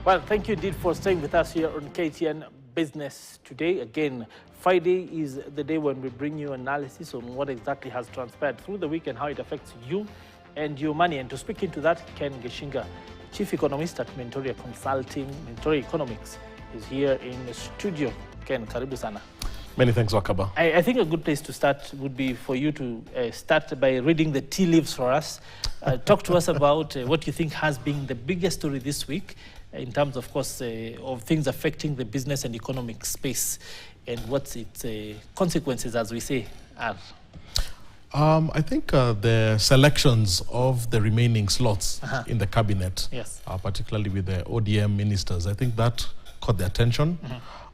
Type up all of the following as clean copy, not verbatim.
Well, thank you indeed for staying with us here on KTN Business today. Again, Friday is the day when we bring you analysis on what exactly has transpired through the week and how it affects you and your money. And to speak into that, Ken Gichinga, Chief Economist at Mentoria Consulting, Mentoria Economics, is here in the studio. Ken, karibu sana. Many thanks, Wakaba. I think a good place to start would be for you to start by reading the tea leaves for us. Talk to us about what you think has been the biggest story this week in terms, of course, of things affecting the business and economic space and what its consequences, as we say, are. I think the selections of the remaining slots in the cabinet, Yes. Particularly with the ODM ministers, I think that caught the attention.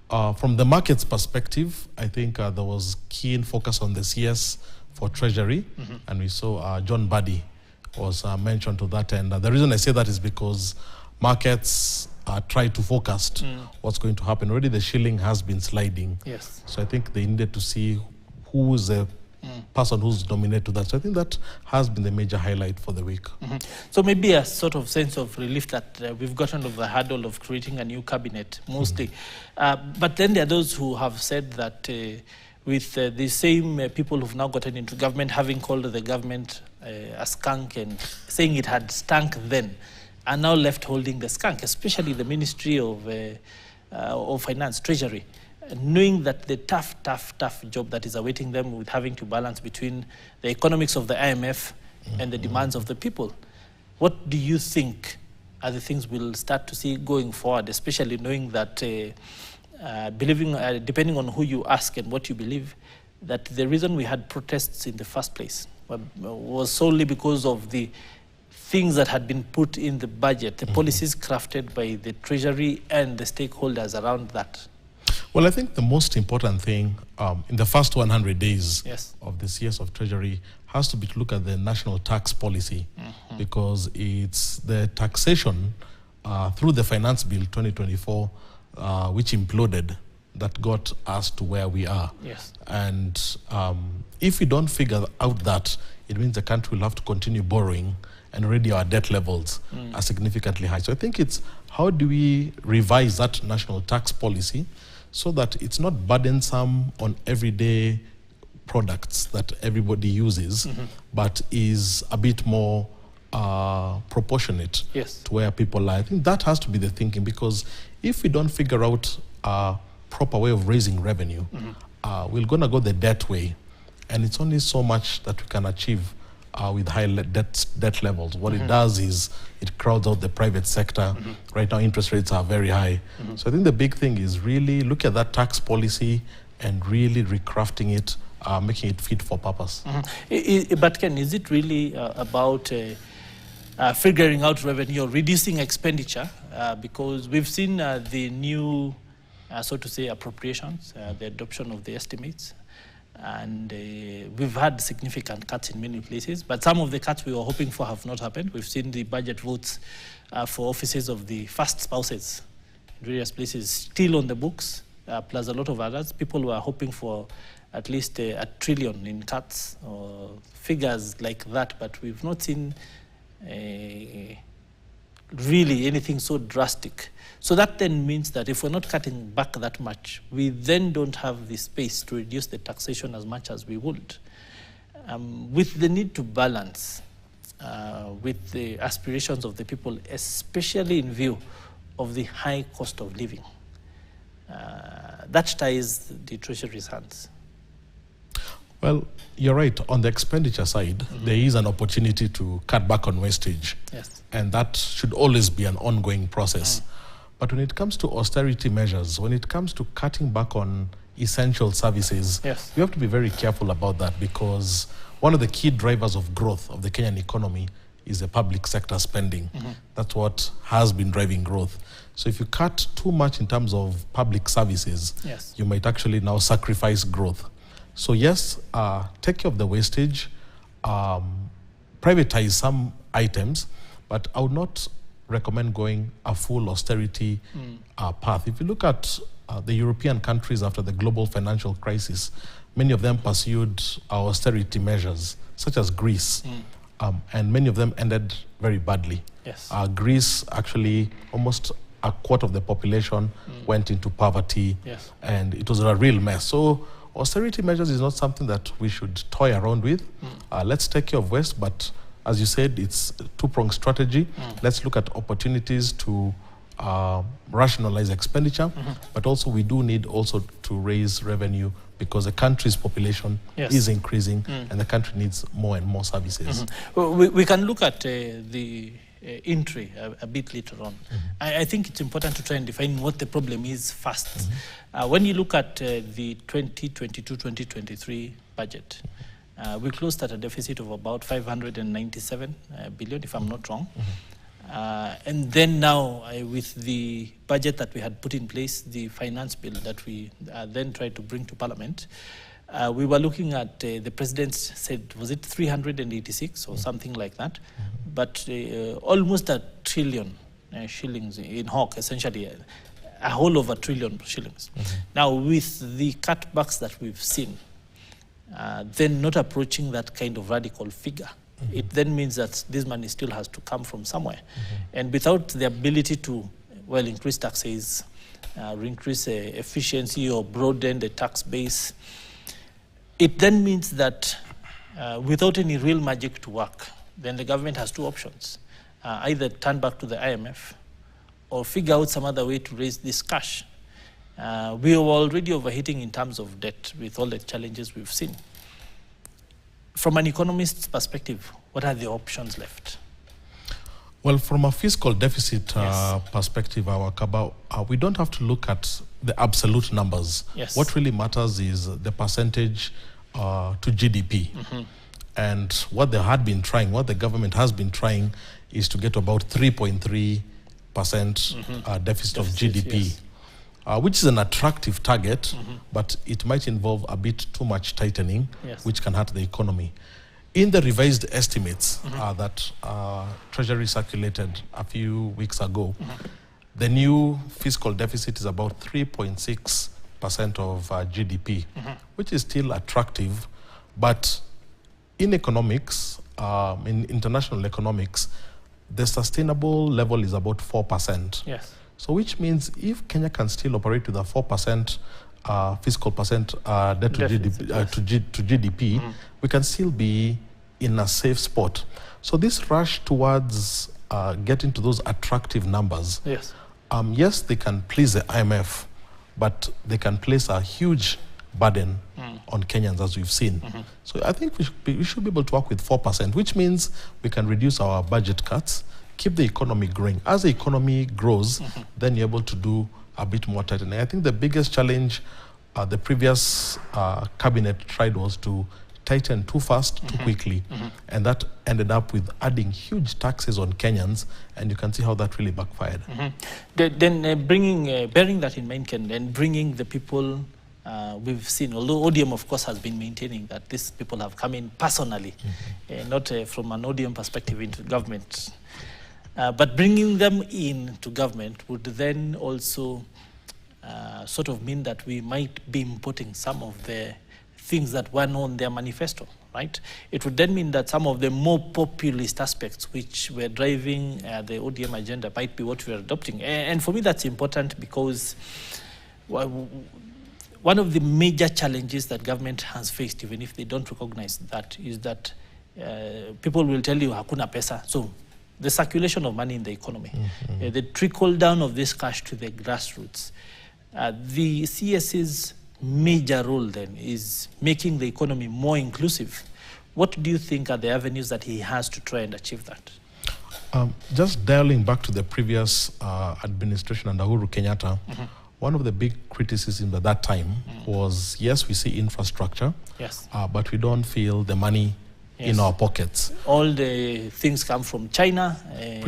From the market's perspective, I think there was keen focus on the CS for Treasury, and we saw John Buddy was mentioned to that end. The reason I say that is because markets try to forecast what's going to happen. Already the shilling has been sliding. Yes. So I think they needed to see who is the person who's nominated to that. So I think that has been the major highlight for the week. So maybe a sort of sense of relief that we've gotten over the hurdle of creating a new cabinet, mostly. But then there are those who have said that with the same people who've now gotten into government, having called the government a skunk and saying it had stunk then, are now left holding the skunk, especially the Ministry of Finance, Treasury, knowing that the tough job that is awaiting them with having to balance between the economics of the IMF and the demands of the people. What do you think are the things we'll start to see going forward, especially knowing that, depending on who you ask and what you believe, that the reason we had protests in the first place was solely because of the things that had been put in the budget, the policies crafted by the Treasury and the stakeholders around that? Well, I think the most important thing in the first 100 days of the CS of Treasury has to be to look at the national tax policy, because it's the taxation through the Finance Bill 2024, which imploded, that got us to where we are. Yes. And if we don't figure out that, it means the country will have to continue borrowing, and already our debt levels are significantly high. So I think it's how do we revise that national tax policy so that it's not burdensome on everyday products that everybody uses, but is a bit more proportionate to where people are. I think that has to be the thinking, because if we don't figure out a proper way of raising revenue, we're going to go the debt way, and it's only so much that we can achieve with high debt levels. What it does is it crowds out the private sector. Right now, interest rates are very high. So I think the big thing is really look at that tax policy and really recrafting it, making it fit for purpose. But Ken, is it really about figuring out revenue or reducing expenditure? Because we've seen the new, so to say, appropriations, the adoption of the estimates. And we've had significant cuts in many places, but some of the cuts we were hoping for have not happened. We've seen the budget votes for offices of the first spouses in various places still on the books, plus a lot of others. People were hoping for at least $1 trillion in cuts or figures like that, but we've not seen really anything so drastic. So that then means that if we're not cutting back that much, we then don't have the space to reduce the taxation as much as we would. With the need to balance with the aspirations of the people, especially in view of the high cost of living, that ties the Treasury's hands. Well, you're right. On the expenditure side, there is an opportunity to cut back on wastage. Yes. And that should always be an ongoing process. But when it comes to austerity measures, when it comes to cutting back on essential services, you have to be very careful about that, because one of the key drivers of growth of the Kenyan economy is the public sector spending. That's what has been driving growth. So if you cut too much in terms of public services, you might actually now sacrifice growth. So yes, take care of the wastage, privatize some items, but I would not recommend going a full austerity path. If you look at the European countries after the global financial crisis, many of them pursued austerity measures, such as Greece, and many of them ended very badly. Yes. Greece actually almost a quarter of the population went into poverty, Yes. and it was a real mess. So austerity measures is not something that we should toy around with. Let's take care of waste, but as you said, it's a two-pronged strategy. Let's look at opportunities to rationalize expenditure, but also we do need also to raise revenue because the country's population is increasing and the country needs more and more services. Well, we can look at the entry a bit later on. I think it's important to try and define what the problem is first. When you look at the 2022-2023 budget, we closed at a deficit of about 597 billion, if I'm not wrong. And then now, with the budget that we had put in place, the finance bill that we then tried to bring to Parliament, we were looking at, the President said, was it 386 or something like that? But almost a trillion shillings in Hawk, essentially, a whole of a trillion shillings. Now, with the cutbacks that we've seen, then not approaching that kind of radical figure, it then means that this money still has to come from somewhere. And without the ability to, well, increase taxes, increase efficiency or broaden the tax base, it then means that without any real magic to work, then the government has two options. Either turn back to the IMF or figure out some other way to raise this cash. We are already overheating in terms of debt with all the challenges we've seen. From an economist's perspective, what are the options left? Well, from a fiscal deficit perspective, our Kaba, we don't have to look at the absolute numbers. What really matters is the percentage to GDP. And what they had been trying, what the government has been trying, is to get about 3.3% deficit of GDP, which is an attractive target, but it might involve a bit too much tightening, which can hurt the economy. In the revised estimates that Treasury circulated a few weeks ago, the new fiscal deficit is about 3.6% of GDP, which is still attractive, but in economics, in international economics, the sustainable level is about 4%. So which means if Kenya can still operate with a 4% fiscal percent debt to GDP, we can still be in a safe spot. So this rush towards getting to those attractive numbers, yes, they can please the IMF, but they can place a huge burden on Kenyans, as we've seen. So I think we should be able to work with 4%, which means we can reduce our budget cuts, keep the economy growing. As the economy grows, then you're able to do a bit more tightening. I think the biggest challenge the previous cabinet tried was to tighten too fast, too quickly, and that ended up with adding huge taxes on Kenyans, and you can see how that really backfired. Then bearing that in mind, Ken, and bringing the people we've seen, although ODM, of course, has been maintaining that these people have come in personally, not from an ODM perspective into government. But bringing them into government would then also sort of mean that we might be importing some of the things that were on their manifesto, right? It would then mean that some of the more populist aspects which were driving the ODM agenda might be what we are adopting. And for me, that's important because one of the major challenges that government has faced, even if they don't recognize that, is that people will tell you, hakuna pesa. So the circulation of money in the economy, the trickle down of this cash to the grassroots. The CS's major role then is making the economy more inclusive. What do you think are the avenues that he has to try and achieve that? Just dialing back to the previous administration under Uhuru Kenyatta, one of the big criticisms at that time was, yes, we see infrastructure, but we don't feel the money in our pockets. All the things come from China,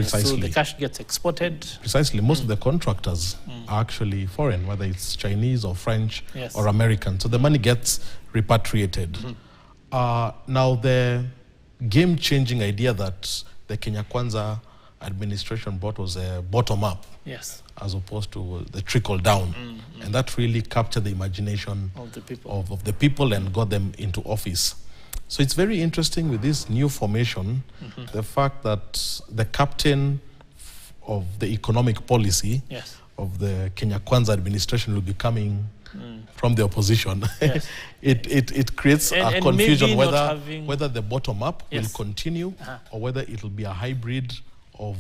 so the cash gets exported. Precisely. Most of the contractors are actually foreign, whether it's Chinese or French or American. So the money gets repatriated. Now, the game-changing idea that the Kenya Kwanza administration brought was a bottom-up, as opposed to the trickle-down. And that really captured the imagination of the people and got them into office. So it's very interesting with this new formation, the fact that the captain the economic policy yes. of the Kenya Kwanza administration will be coming from the opposition. Yes. it creates a And confusion maybe whether the bottom up Yes. will continue or whether it will be a hybrid of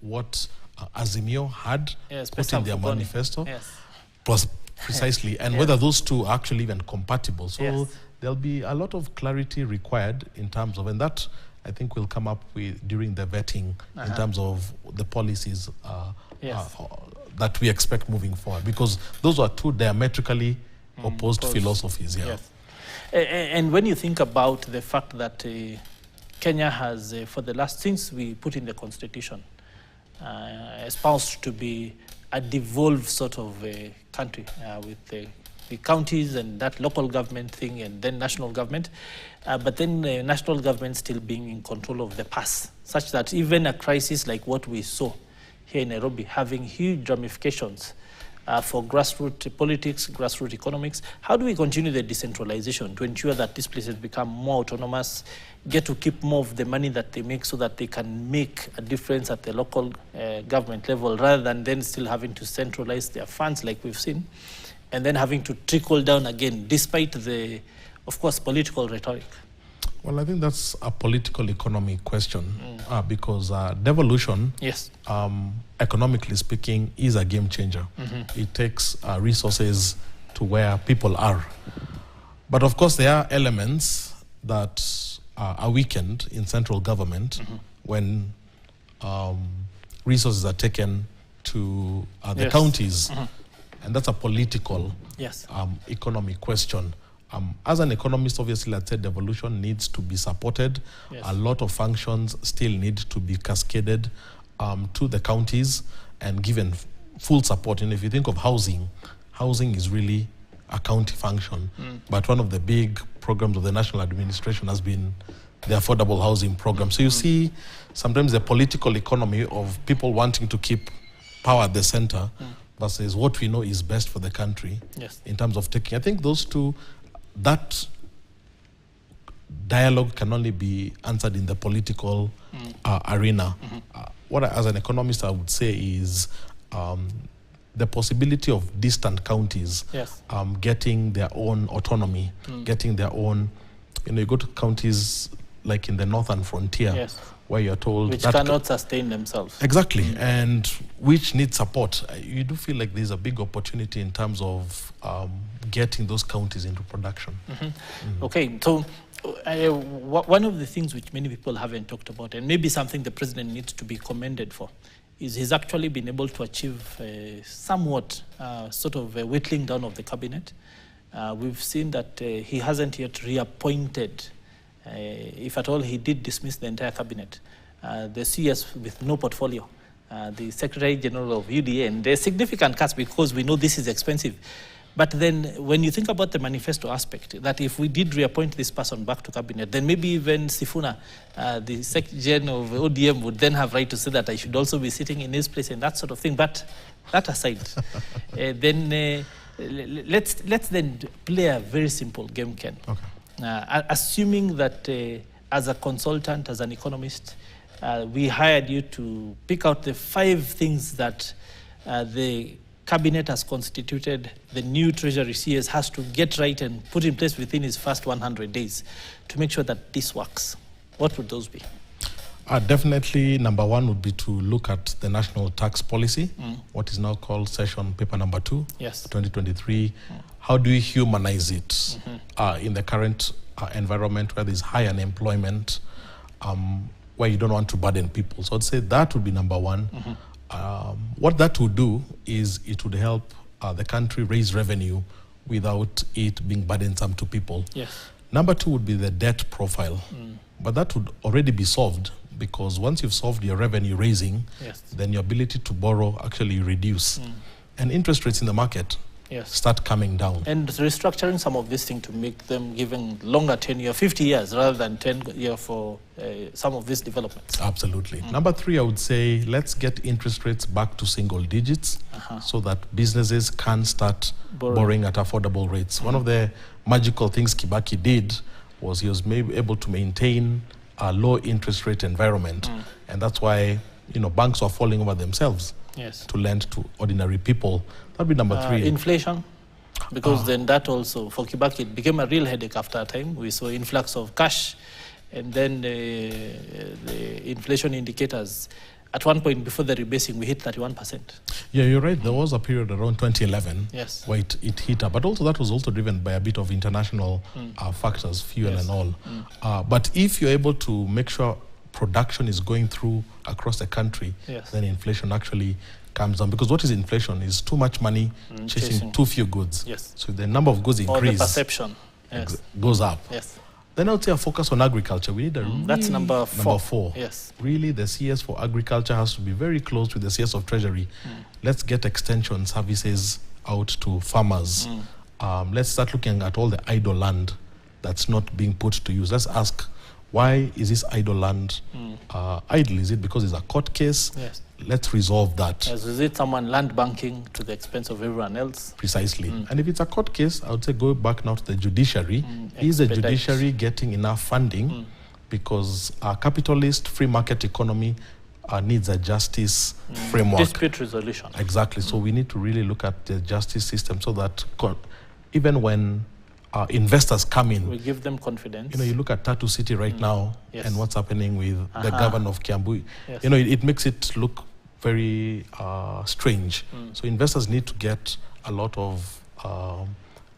what Azimio had put in their manifesto. Yes. Precisely, and Yes. whether those two are actually even compatible. So Yes. there'll be a lot of clarity required in terms of, and that I think will come up with during the vetting in terms of the policies Yes. that we expect moving forward, because those are two diametrically opposed philosophies. Yeah. Yes. And when you think about the fact that Kenya has, for the last, since we put in the constitution, espoused to be a devolved sort of country with the counties and that local government thing and then national government, but then national government still being in control of the purse, such that even a crisis like what we saw here in Nairobi having huge ramifications for grassroots politics, grassroots economics. How do we continue the decentralization to ensure that these places become more autonomous, get to keep more of the money that they make so that they can make a difference at the local government level, rather than then still having to centralize their funds like we've seen, and then having to trickle down again, despite the, of course, political rhetoric? Well, I think that's a political economy question because devolution, yes, economically speaking, is a game changer. It takes resources to where people are. But of course, there are elements that are weakened in central government when resources are taken to the counties. And that's a political economic question. As an economist, obviously, let's say devolution needs to be supported. Yes. A lot of functions still need to be cascaded to the counties and given full support. And if you think of housing, housing is really a county function. But one of the big programs of the national administration has been the affordable housing program. So you see sometimes the political economy of people wanting to keep power at the center versus what we know is best for the country in terms of taking. I think those two, that dialogue can only be answered in the political arena. What as an economist I would say is the possibility of distant counties getting their own autonomy, getting their own, you go to counties like in the northern frontier where you're told which cannot sustain themselves. Exactly, and which need support. You do feel like there's a big opportunity in terms of getting those counties into production. Okay, so one of the things which many people haven't talked about, and maybe something the president needs to be commended for, is he's actually been able to achieve somewhat sort of a whittling down of the cabinet. We've seen that he hasn't yet reappointed, if at all he did dismiss the entire cabinet, the CS with no portfolio, the Secretary General of UDA, and there's significant cuts because we know this is expensive. But then when you think about the manifesto aspect, that if we did reappoint this person back to cabinet, then maybe even Sifuna, the Secretary General of ODM, would then have right to say that I should also be sitting in his place and that sort of thing. But that aside, then let's then play a very simple game, Ken. Assuming that as a consultant, as an economist, we hired you to pick out the 5 things that the cabinet has constituted, the new treasury CS has to get right and put in place within his first 100 days to make sure that this works. What would those be? Definitely, number 1 would be to look at the national tax policy, what is now called session paper number 2, 2023. How do we humanize it in the current environment where there's high unemployment, where you don't want to burden people? So I'd say that would be number 1. What that would do is it would help the country raise revenue without it being burdensome to people. Number 2 would be the debt profile. But that would already be solved, because once you've solved your revenue raising, then your ability to borrow actually reduce. And interest rates in the market start coming down. And restructuring some of this thing to make them giving longer tenure, 50 years rather than 10 years for some of these developments. Absolutely. Number 3, I would say let's get interest rates back to single digits so that businesses can start borrowing at affordable rates. One of the magical things Kibaki did was he was able to maintain a low interest rate environment. And that's why banks are falling over themselves to lend to ordinary people. That'd be number 3. Inflation, because then that also, for Kibaki, it became a real headache after a time. We saw influx of cash, and then the inflation indicators, at one point before the rebasing, we hit 31%. Yeah, you're right. There was a period around 2011 where it hit up. But also that was also driven by a bit of international factors, fuel and all. But if you're able to make sure production is going through across the country, then inflation actually comes down. Because what is inflation? Is too much money chasing too few goods. So if the number of goods increase, or the perception goes up. Then I would say a focus on agriculture. We need a that's number 4. Really, the CS for agriculture has to be very close with the CS of Treasury. Let's get extension services out to farmers. Let's start looking at all the idle land that's not being put to use. Let's ask, why is this idle land idle? Is it because it's a court case? Let's resolve that. Is it someone land banking to the expense of everyone else? Precisely. And if it's a court case, I would say go back now to the judiciary. Is the judiciary getting enough funding? Because our capitalist free market economy needs a justice framework. Dispute resolution. Exactly. So we need to really look at the justice system so that even when investors come in, we give them confidence. You look at Tatu City right now and what's happening with the governor of Kiambu. It makes it look very strange. So investors need to get a lot of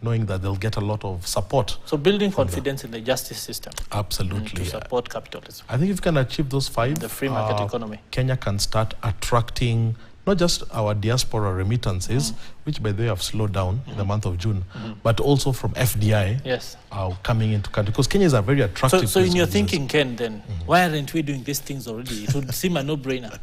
knowing that they'll get a lot of support. So building confidence in the justice system. Absolutely. To support capitalism. I think if you can achieve those 5, the free market economy, Kenya can start attracting not just our diaspora remittances, which by the way have slowed down in the month of June, but also from FDI coming into country. Because Kenya is a very attractive So in your thinking, Ken, then, why aren't we doing these things already? It would seem a no-brainer.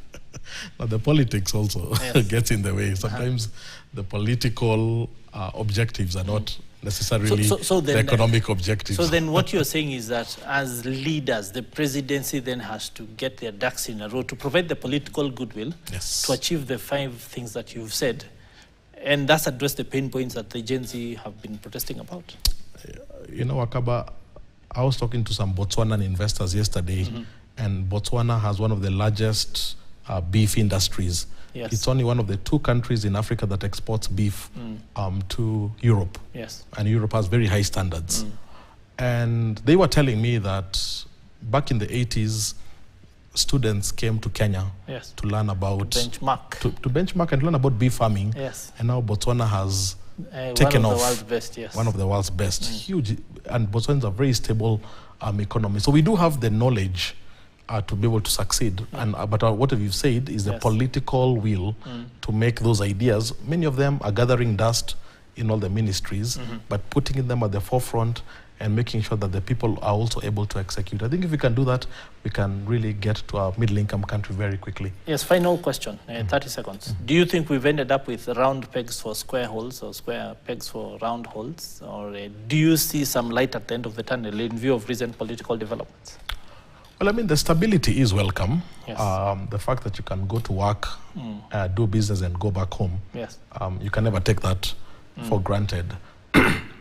Now, the politics also gets in the way. Sometimes the political objectives are not necessarily the economic objectives. So then what you're saying is that as leaders, the presidency then has to get their ducks in a row to provide the political goodwill to achieve the 5 things that you've said. And that's address the pain points that the Gen Z have been protesting about. Wakaba, I was talking to some Botswanan investors yesterday, and Botswana has one of the largest beef industries. It's only one of the 2 countries in Africa that exports beef to Europe. And Europe has very high standards. And they were telling me that back in the 80s, students came to Kenya to learn about... To benchmark. To benchmark and learn about beef farming. And now Botswana has taken off. One of the world's best, One of the world's best. Huge. And Botswana is a very stable economy. So we do have the knowledge to be able to succeed. But what you've said is the political will to make those ideas. Many of them are gathering dust in all the ministries, but putting them at the forefront and making sure that the people are also able to execute. I think if we can do that, we can really get to a middle-income country very quickly. Yes, final question, 30 seconds. Do you think we've ended up with round pegs for square holes or square pegs for round holes? Or do you see some light at the end of the tunnel in view of recent political developments? Well, I mean, the stability is welcome. The fact that you can go to work, do business and go back home, you can never take that for granted.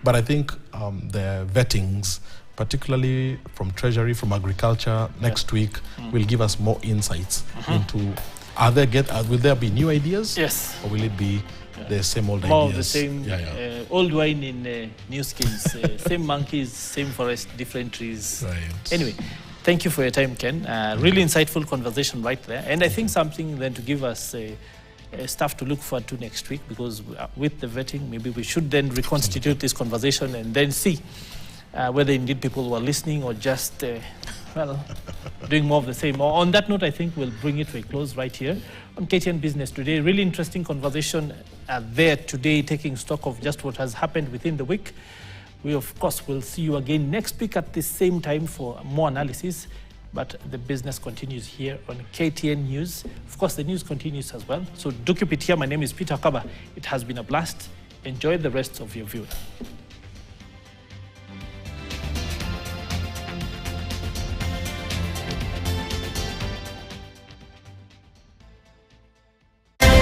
But I think the vettings, particularly from Treasury, from Agriculture, next week will give us more insights into, will there be new ideas? Or will it be the same old more ideas? More of the same, old wine in new skins, same monkeys, same forest, different trees. Anyway, thank you for your time, Ken. Really insightful conversation right there. And I think something then to give us stuff to look forward to next week, because with the vetting, maybe we should then reconstitute this conversation and then see whether indeed people were listening or just, doing more of the same. On that note, I think we'll bring it to a close right here on KTN Business Today. Really interesting conversation there today, taking stock of just what has happened within the week. We, of course, will see you again next week at the same time for more analysis. But the business continues here on KTN News. Of course, the news continues as well. So do keep it here. My name is Peter Kaba. It has been a blast. Enjoy the rest of your viewing.